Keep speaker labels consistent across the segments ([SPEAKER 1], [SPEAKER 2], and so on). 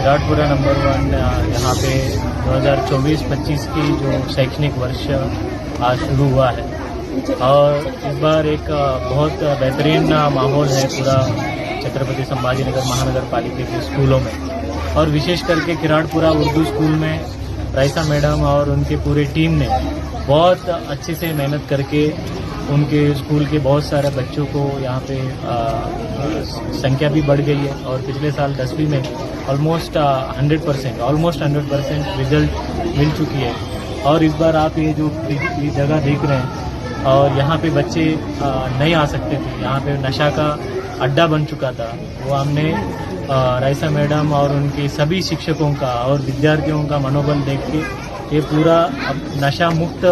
[SPEAKER 1] विराटपुरा number 1 यहाँ पे 2024-25 की जो शैक्षणिक वर्ष आज शुरू हुआ है और इस बार एक बहुत बेहतरीन माहौल है पूरा छत्रपति संभाजीनगर महानगर पालिका के स्कूलों में, और विशेष करके किराड़पुरा उर्दू स्कूल में राइसा मैडम और उनके पूरे टीम ने बहुत अच्छे से मेहनत करके उनके स्कूल के बहुत सारे बच्चों को यहाँ पे संख्या भी बढ़ गई है और पिछले साल 10वीं में ऑलमोस्ट 100% रिजल्ट मिल चुकी है। और इस बार आप ये जो जगह देख रहे हैं और यहाँ पे बच्चे नहीं आ सकते थे, यहाँ पे नशा का अड्डा बन चुका था, वो हमने राइसा मैडम और उनके सभी शिक्षकों का और विद्यार्थियों का मनोबल देख के ये पूरा अब नशा मुक्त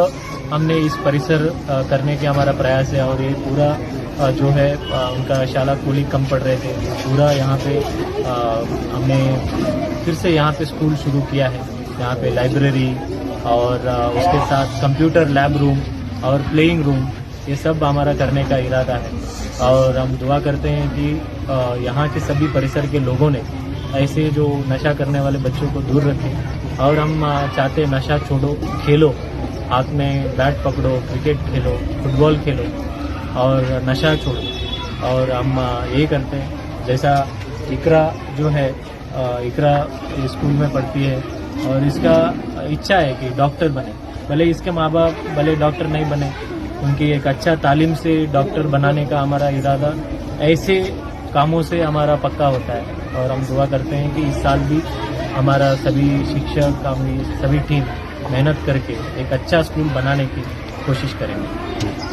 [SPEAKER 1] हमने इस परिसर करने के हमारा प्रयास है। और ये पूरा जो है उनका शाला कुली कम पड़ रहे थे, पूरा यहाँ पे हमने फिर से यहाँ पे स्कूल शुरू किया है। यहाँ पे लाइब्रेरी और उसके साथ कंप्यूटर लैब रूम और प्लेइंग रूम, ये सब हमारा करने का इरादा है। और हम दुआ करते हैं कि यहाँ के सभी परिसर के लोगों ने ऐसे जो नशा करने वाले बच्चों को दूर रखें। और हम चाहते हैं नशा छोड़ो, खेलो, हाथ में बैट पकड़ो, क्रिकेट खेलो, फुटबॉल खेलो और नशा छोड़ो। और हम यही करते हैं, जैसा इकरा जो है, इकरा स्कूल में पढ़ती है और इसका इच्छा है कि डॉक्टर बने, भले इसके माँ बाप भले डॉक्टर नहीं बने, उनकी एक अच्छा तालीम से डॉक्टर बनाने का हमारा इरादा ऐसे कामों से हमारा पक्का होता है। और हम दुआ करते हैं कि इस साल भी हमारा सभी शिक्षक, हमारी सभी टीम मेहनत करके एक अच्छा स्कूल बनाने की कोशिश करेंगे।